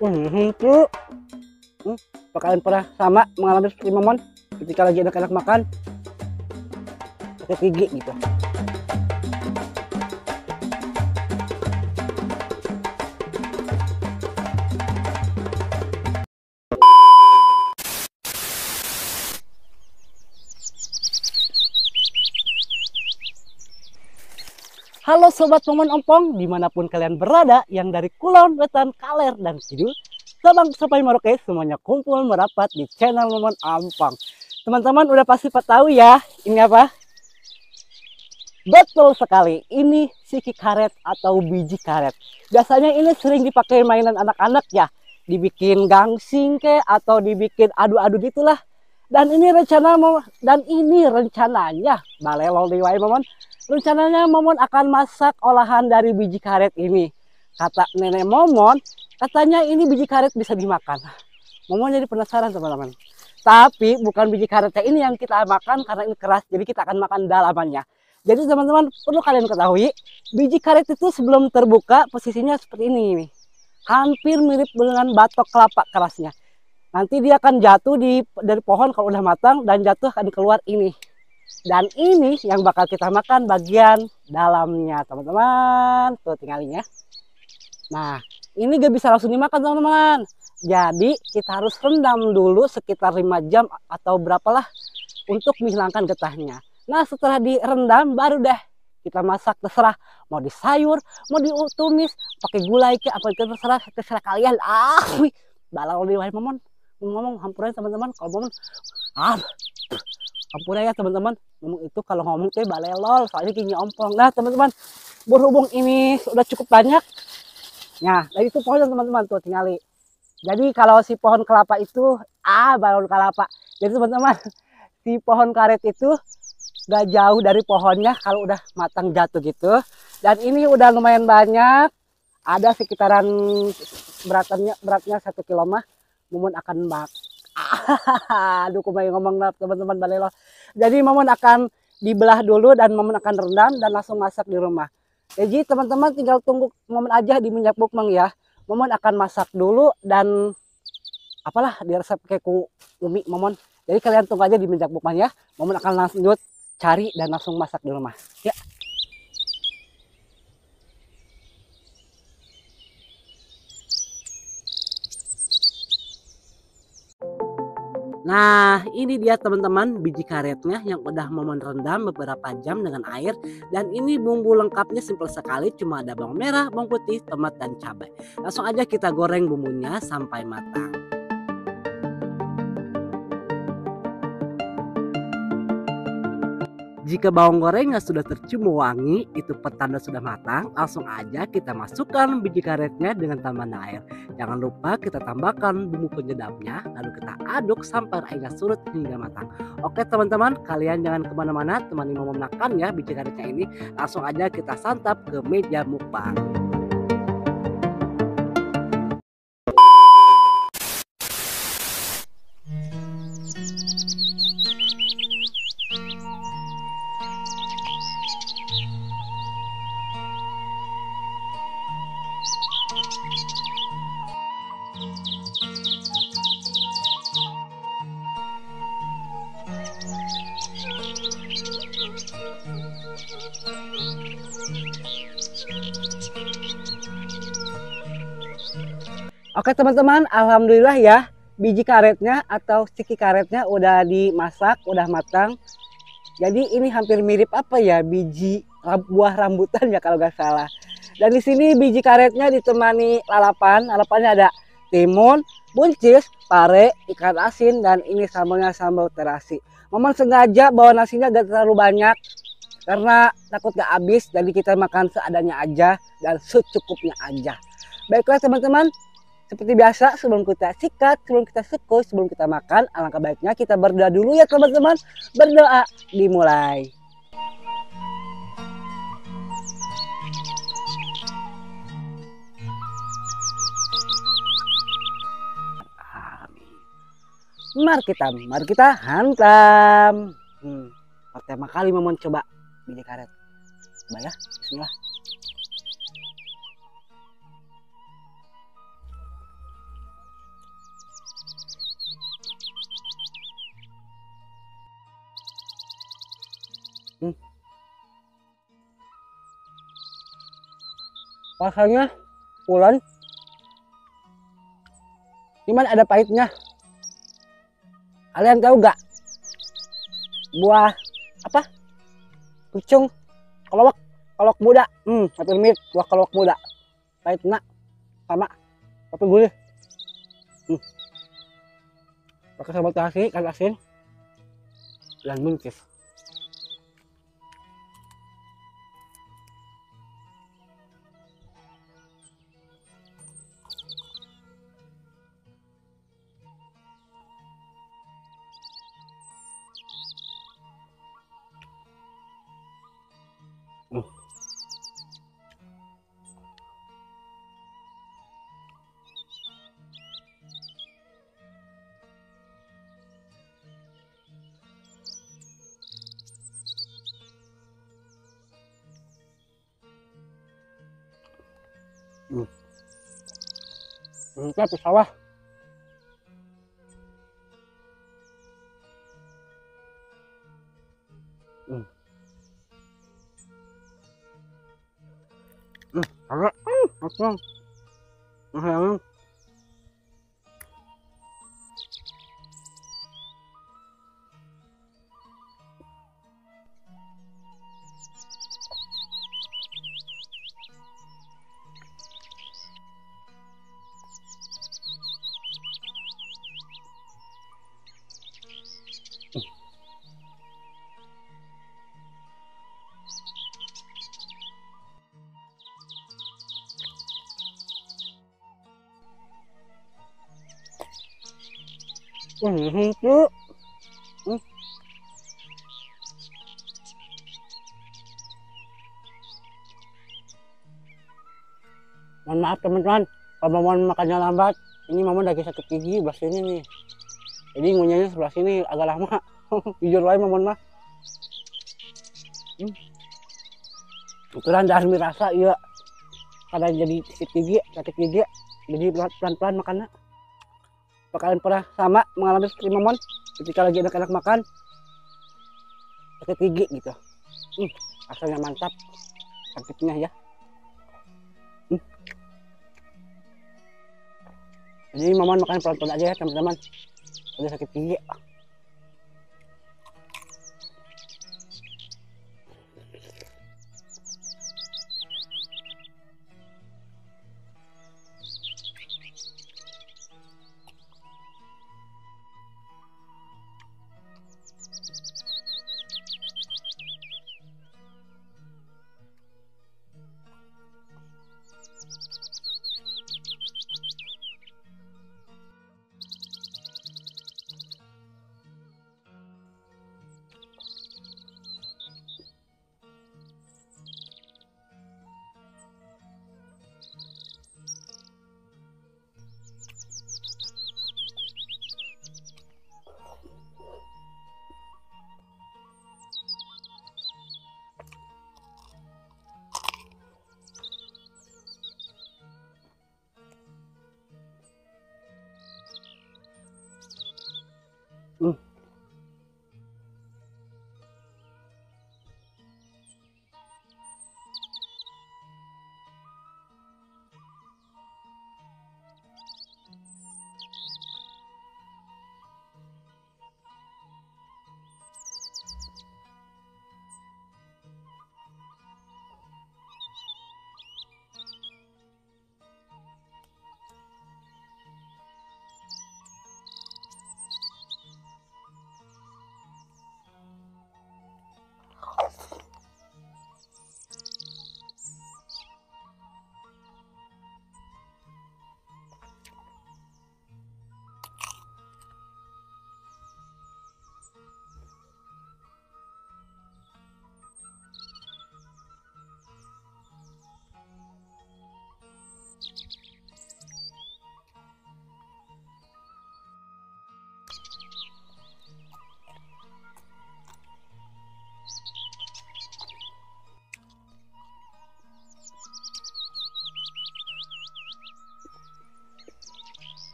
Tuh. Apa kalian pernah sama mengalami seperti Momon ketika lagi enak-enak makan pakai gigi gitu? Halo Sobat Momon Ompong, dimanapun kalian berada, yang dari Kulon, Wetan, Kaler, dan Kidul, Sabang sampai Merauke, semuanya kumpul merapat di channel Momon Ompong. Teman-teman udah pasti tahu ya, ini apa? Betul sekali, ini siki karet atau biji karet. Biasanya ini sering dipakai mainan anak-anak ya, dibikin gangsing ke atau dibikin adu-adu gitulah. Dan ini rencananya balelol di wae Momon. Rencananya Momon akan masak olahan dari biji karet ini. Kata nenek Momon, katanya ini biji karet bisa dimakan. Momon jadi penasaran teman-teman. Tapi bukan biji karetnya ini yang kita makan karena ini keras, jadi kita akan makan dalamannya. Jadi teman-teman perlu kalian ketahui, biji karet itu sebelum terbuka posisinya seperti ini nih. Hampir mirip dengan batok kelapa kerasnya. Nanti dia akan jatuh dari pohon kalau udah matang dan jatuh akan keluar ini. Dan ini yang bakal kita makan bagian dalamnya teman-teman. Tuh tinggalin ya. Nah ini gak bisa langsung dimakan teman-teman. Jadi kita harus rendam dulu sekitar 5 jam atau berapalah untuk menghilangkan getahnya. Nah setelah direndam baru deh kita masak, terserah mau disayur, mau ditumis, pakai gulai ke apa itu terserah kalian. Balau di wae Momon. Ngomong hampurnya teman-teman, kalau Momon hampurnya ya teman-teman, ngomong itu kalau ngomong teh balelol soalnya gini ompong. Nah teman-teman, berhubung ini sudah cukup banyak, nah dari itu pohon teman-teman tuh tinggali. Jadi kalau si pohon kelapa itu balon kelapa. Jadi teman-teman, si pohon karet itu gak jauh dari pohonnya kalau udah matang jatuh gitu. Dan ini udah lumayan banyak, ada sekitaran beratnya 1 kilo mah. Momon akan aduh kumai ngomong teman-teman balelo. Jadi Momon akan dibelah dulu dan Momon akan rendam dan langsung masak di rumah. Jadi teman-teman tinggal tunggu Momon aja di minyak bukmang ya. Momon akan masak dulu dan apalah diresep kayak ku umi Momon. Jadi kalian tunggu aja di minyak bukmang ya. Momon akan lanjut cari dan langsung masak di rumah. Ya. Nah ini dia teman-teman biji karetnya yang udah Momon rendam beberapa jam dengan air. Dan ini bumbu lengkapnya simpel sekali, cuma ada bawang merah, bawang putih, tomat, dan cabai. Langsung aja kita goreng bumbunya sampai matang. Jika bawang gorengnya sudah tercium wangi, itu petanda sudah matang. Langsung aja kita masukkan biji karetnya dengan tambahan air. Jangan lupa kita tambahkan bumbu penyedapnya, lalu kita aduk sampai airnya surut hingga matang. Oke teman-teman, kalian jangan kemana-mana, temani Momon makan ya biji karetnya ini. Langsung aja kita santap ke meja mukbang. Oke teman-teman, alhamdulillah ya biji karetnya atau siki karetnya udah dimasak, udah matang. Jadi ini hampir mirip apa ya, biji buah rambutan ya kalau nggak salah. Dan di sini biji karetnya ditemani lalapan. Lalapannya ada timun, buncis, pare, ikan asin, dan ini sambalnya sambal terasi. Momon sengaja bawa nasinya gak terlalu banyak karena takut gak habis. Jadi kita makan seadanya aja dan secukupnya aja. Baiklah teman-teman. Seperti biasa sebelum kita sikat, sebelum kita sekuy, sebelum kita makan, alangkah baiknya kita berdoa dulu ya teman-teman. Berdoa dimulai. Mari kita hantam. Pertama kali Momon coba biji karet. Coba ya, bismillah. Rasanya pulen, cuman ada pahitnya. Kalian tahu gak buah apa? Pucung, kolok, kolok muda. Hampir mirip buah kolok muda. Pahitnya sama, tapi gurih. Pakai sambal terasi, ikan asin, dan buncis. Mantap sawah. Agak, asam. Asam. Itu. Mohon maaf teman-teman, kalau Momon makannya lambat, ini Momon lagi sakit gigi belah sini nih. Jadi ngunyahnya sebelah sini agak lama. Jujur aja Momon mah. Ukuran dasmi rasa iya. Karena jadi sakit gigi, jadi pelan-pelan makannya. Apa kalian pernah sama mengalami seperti Momon ketika lagi enak-enak makan sakit gigi gitu? Rasanya mantap, sakitnya ya. Jadi Momon makan pelan-pelan aja ya teman-teman. Udah sakit gigi.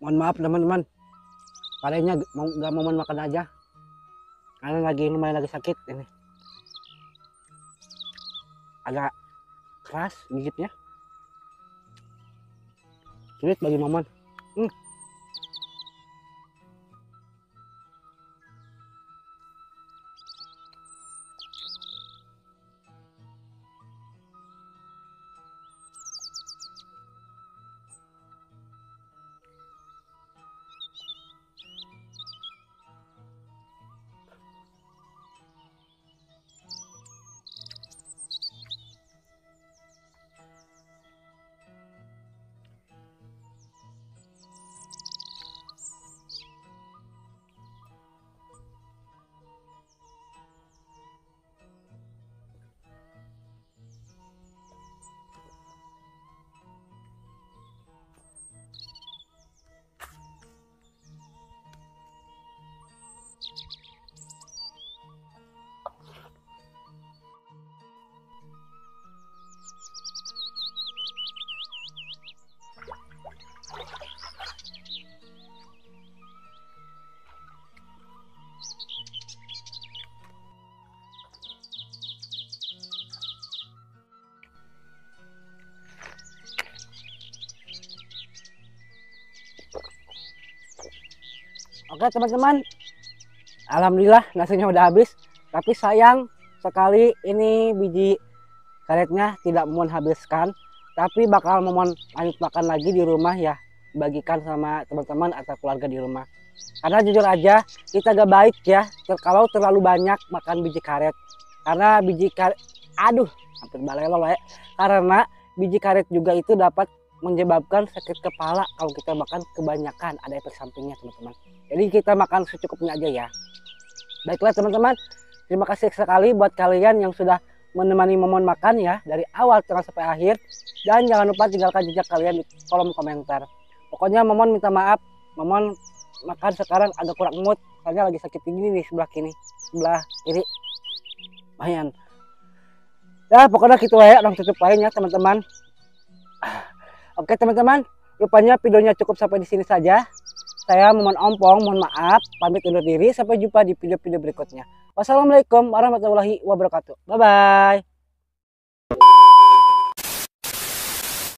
Mohon maaf teman-teman, palingnya nggak mau makan aja karena lumayan lagi sakit ini, agak keras gigitnya, sulit bagi Momon. Oke teman-teman, alhamdulillah nasinya udah habis, tapi sayang sekali ini biji karetnya tidak Momon habiskan, tapi bakal Momon lanjut makan lagi di rumah ya, bagikan sama teman-teman atau keluarga di rumah. Karena jujur aja kita gak baik ya kalau terlalu banyak makan biji karet, karena biji karet, aduh hampir balelo ya, karena biji karet juga itu dapat menyebabkan sakit kepala kalau kita makan kebanyakan, ada efek sampingnya teman-teman. Jadi kita makan secukupnya aja ya. Baiklah teman-teman, terima kasih sekali buat kalian yang sudah menemani Momon makan ya dari awal tengah sampai akhir, dan jangan lupa tinggalkan jejak kalian di kolom komentar. Pokoknya Momon minta maaf, Momon makan sekarang agak kurang mood karena lagi sakit gini nih sebelah kiri lumayan. Ya pokoknya gitu ya, orang tutup lain ya teman-teman. Oke teman-teman, rupanya videonya cukup sampai di sini saja. Saya Momon Ompong, mohon maaf, pamit undur diri. Sampai jumpa di video-video berikutnya. Wassalamualaikum warahmatullahi wabarakatuh. Bye-bye.